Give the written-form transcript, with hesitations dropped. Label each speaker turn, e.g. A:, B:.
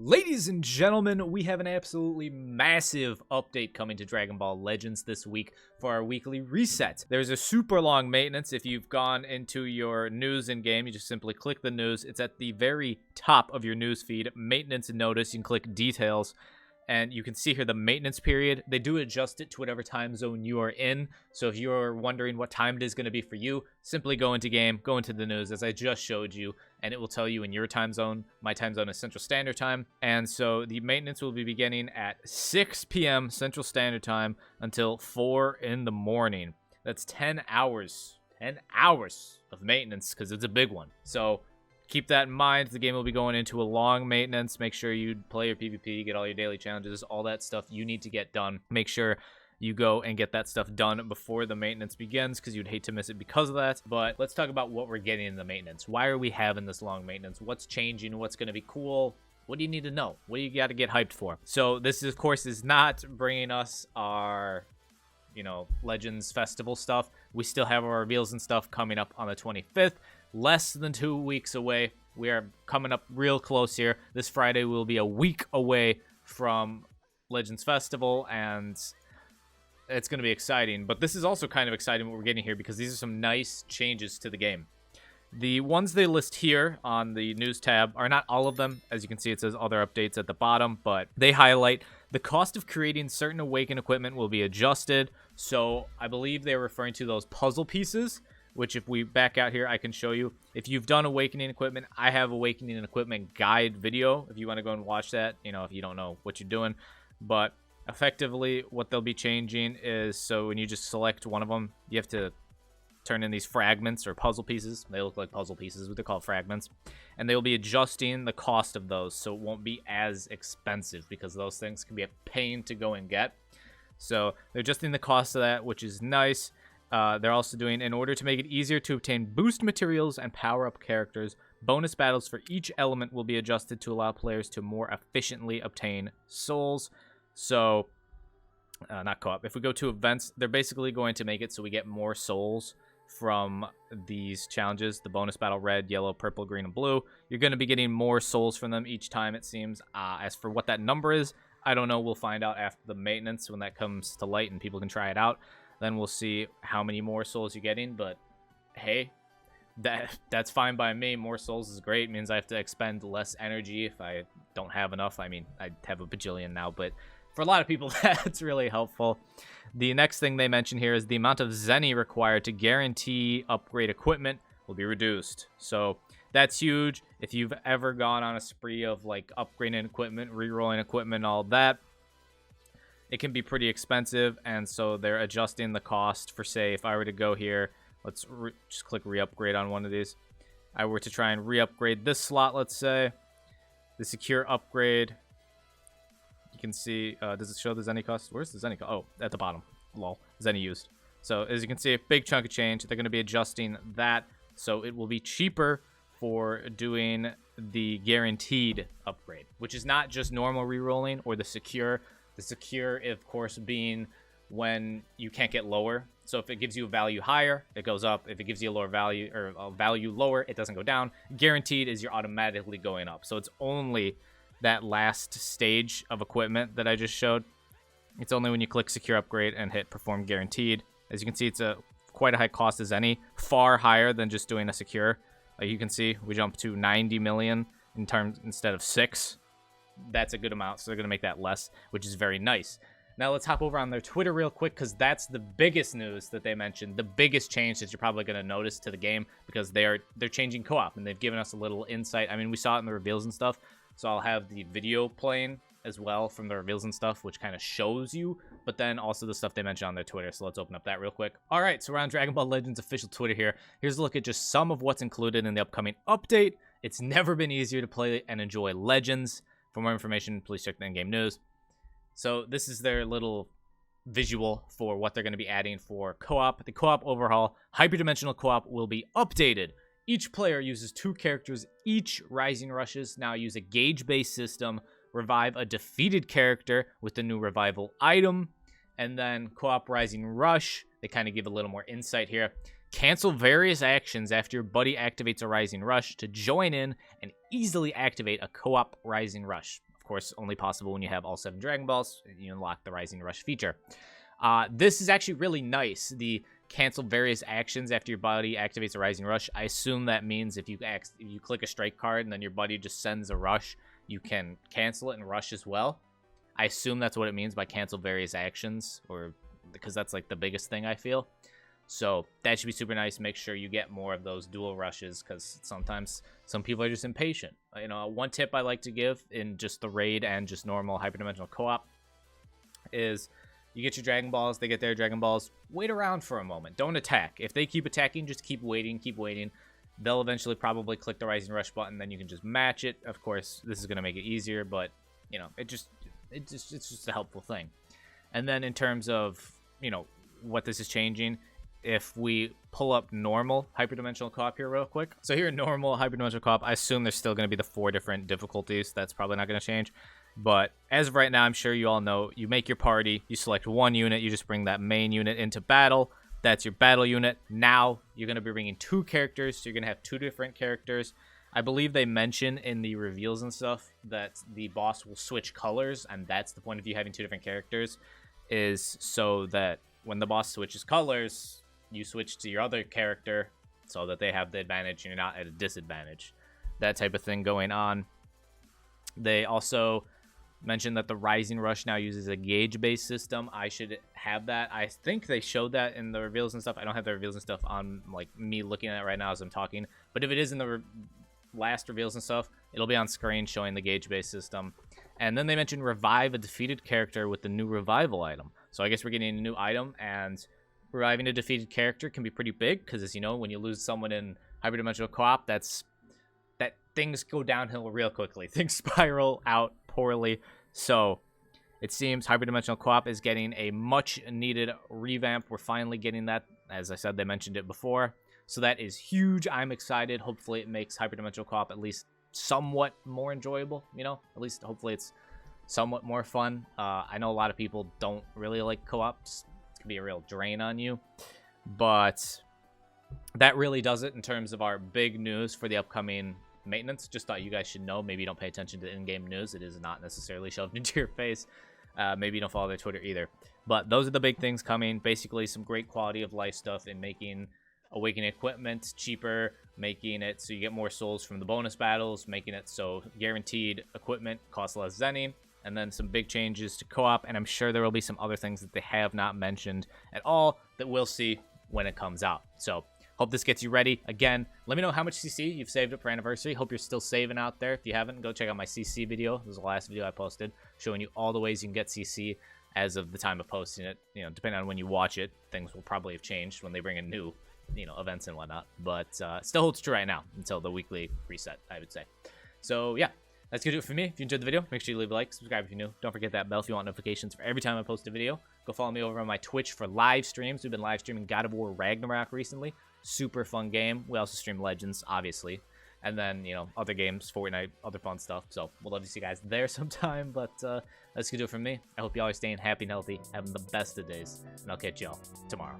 A: Ladies and gentlemen, we have an absolutely massive update coming to Dragon Ball Legends this week for our weekly reset. There's a super long maintenance. If you've gone into your news in game, you just simply click the news. It's at the very top of your news feed. Maintenance notice, you can click details. And you can see here the maintenance period. They do adjust it to whatever time zone you are in. So if you're wondering what time it is going to be for you, simply go into game, go into the news as I just showed you, and it will tell you in your time zone. My time zone is Central Standard Time. And so the maintenance will be beginning at 6 p.m. Central Standard Time until 4 in the morning. That's 10 hours. 10 hours of maintenance because it's a big one. So keep that in mind. The game will be going into a long maintenance. Make sure you play your PvP, get all your daily challenges, all that stuff you need to get done. Make sure you go and get that stuff done before the maintenance begins because you'd hate to miss it because of that. But let's talk about what we're getting in the maintenance. Why are we having this long maintenance? What's changing? What's going to be cool? What do you need to know? What do you got to get hyped for? So this, of course, is not bringing us our Legends Festival stuff. We still have our reveals and stuff coming up on the 25th. Less than 2 weeks away. We are coming up real close here. This Friday will be a week away from Legends Festival, and it's going to be exciting. But this is also kind of exciting what we're getting here because these are some nice changes to the game. The ones they list here on the news tab are not all of them. As you can see, it says other updates at the bottom, but they highlight the cost of creating certain Awaken equipment will be adjusted. So I believe they're referring to those puzzle pieces, which if we back out here, I can show you. If you've done Awakening equipment, I have Awakening equipment guide video if you want to go and watch that, if you don't know what you're doing. But effectively, what they'll be changing is, so when you just select one of them, you have to turn in these fragments or puzzle pieces. They look like puzzle pieces, but they're called fragments. And they'll be adjusting the cost of those so it won't be as expensive because those things can be a pain to go and get. So they're adjusting the cost of that, which is nice. They're also doing, in order to make it easier to obtain boost materials and power-up characters, bonus battles for each element will be adjusted to allow players to more efficiently obtain souls. So, not co-op. If we go to events, they're basically going to make it so we get more souls from these challenges. The bonus battle, red, yellow, purple, green, and blue. You're going to be getting more souls from them each time, it seems. As for what that number is, I don't know. We'll find out after the maintenance when that comes to light and people can try it out. Then we'll see how many more souls you're getting, but hey, that's fine by me. More souls is great. It means I have to expend less energy if I don't have enough. I mean, I have a bajillion now, but for a lot of people, that's really helpful. The next thing they mention here is the amount of Zenny required to guarantee upgrade equipment will be reduced. So that's huge. If you've ever gone on a spree of like upgrading equipment, re-rolling equipment, all that, it can be pretty expensive, and so they're adjusting the cost for, say, if I were to go here, let's just click re-upgrade on one of these. I were to try and re-upgrade this slot, let's say, the secure upgrade. You can see, does it show the Zenny cost? Where's the Zenny cost? Oh, at the bottom. Lol. Zenny used. So, as you can see, a big chunk of change. They're going to be adjusting that, so it will be cheaper for doing the guaranteed upgrade, which is not just normal re-rolling or the secure. The secure, of course, being when you can't get lower. So if it gives you a value higher, it goes up. If it gives you a lower value or a value lower, it doesn't go down. Guaranteed is you're automatically going up. So it's only that last stage of equipment that I just showed. It's only when you click secure upgrade and hit perform guaranteed. As you can see, it's quite a high cost as any, far higher than just doing a secure. Like you can see, we jump to 90 million in terms instead of 6. That's a good amount, so they're going to make that less, which is very nice. Now let's hop over on their Twitter real quick, because that's the biggest news that they mentioned, the biggest change that you're probably going to notice to the game, because they're changing co-op, and they've given us a little insight. I mean, we saw it in the reveals and stuff, so I'll have the video playing as well from the reveals and stuff, which kind of shows you, but then also the stuff they mentioned on their Twitter, so let's open up that real quick. All right, so we're on Dragon Ball Legends official Twitter here. Here's a look at just some of what's included in the upcoming update. It's never been easier to play and enjoy Legends. For more information, please check the in-game news. So this is their little visual for what they're going to be adding for co-op. The co-op overhaul, hyperdimensional co-op, will be updated. Each player uses 2 characters. Each Rising Rushes now use a gauge-based system. Revive a defeated character with the new revival item. And then co-op Rising Rush, they kind of give a little more insight here. Cancel various actions after your buddy activates a Rising Rush to join in and easily activate a co-op Rising Rush. course, only possible when you have all 7 Dragon Balls. You unlock the Rising Rush feature. This is actually really nice. The cancel various actions after your buddy activates a Rising Rush. I assume that means if you click a strike card and then your buddy just sends a rush, you can cancel it and rush as well. I assume that's what it means by cancel various actions, or because that's like the biggest thing I feel. So that should be super nice. Make sure you get more of those dual rushes, because sometimes some people are just impatient. You know, one tip I like to give in just the raid and just normal hyperdimensional co-op is you get your Dragon Balls, they get their Dragon Balls, wait around for a moment. Don't attack. If they keep attacking, just keep waiting, keep waiting. They'll eventually probably click the Rising Rush button, then you can just match it. Of course, this is going to make it easier, but, you know, it's just a helpful thing. And then in terms of, you know, what this is changing, if we pull up normal hyperdimensional co-op here real quick. So here in normal hyperdimensional co-op, I assume there's still going to be the 4 different difficulties. That's probably not going to change. But as of right now, I'm sure you all know, you make your party, you select one unit, you just bring that main unit into battle. That's your battle unit. Now you're going to be bringing 2 characters, so you're going to have 2 different characters. I believe they mention in the reveals and stuff that the boss will switch colors, and that's the point of you having 2 different characters, is so that when the boss switches colors, you switch to your other character so that they have the advantage and you're not at a disadvantage. That type of thing going on. They also mentioned that the Rising Rush now uses a gauge-based system. I should have that. I think they showed that in the reveals and stuff. I don't have the reveals and stuff on, like, me looking at it right now as I'm talking. But if it is in the last reveals and stuff, it'll be on screen showing the gauge-based system. And then they mentioned revive a defeated character with the new revival item. So I guess we're getting a new item, and reviving a defeated character can be pretty big, because, as you know, when you lose someone in hyperdimensional co-op, that things go downhill real quickly. Things spiral out poorly. So it seems hyperdimensional co-op is getting a much needed revamp. We're finally getting that. As I said, they mentioned it before. So that is huge. I'm excited. Hopefully it makes hyperdimensional co-op at least somewhat more enjoyable, you know? At least hopefully it's somewhat more fun. I know a lot of people don't really like co-ops. It can be a real drain on you. But that really does it in terms of our big news for the upcoming maintenance. Just thought you guys should know. Maybe you don't pay attention to in-game news. It is not necessarily shoved into your face. Maybe you don't follow their Twitter either. But those are the big things coming. Basically, some great quality of life stuff in making Awakening equipment cheaper, making it so you get more souls from the bonus battles, making it so guaranteed equipment costs less zening, and then some big changes to co-op, and I'm sure there will be some other things that they have not mentioned at all that we'll see when it comes out. So hope this gets you ready. Again, let me know how much CC you've saved up for anniversary. Hope you're still saving out there. If you haven't, go check out my CC video. This was the last video I posted, showing you all the ways you can get CC as of the time of posting it. You know, depending on when you watch it, things will probably have changed when they bring in new, you know, events and whatnot. But still holds true right now until the weekly reset, I would say. So yeah, that's gonna do it for me. If you enjoyed the video, make sure you leave a like, subscribe if you're new. Don't forget that bell if you want notifications for every time I post a video. Go follow me over on my Twitch for live streams. We've been live streaming God of War Ragnarok recently. Super fun game. We also stream Legends, obviously. And then, you know, other games, Fortnite, other fun stuff. So we'll love to see you guys there sometime. But that's gonna do it for me. I hope you all are staying happy and healthy, having the best of days. And I'll catch y'all tomorrow.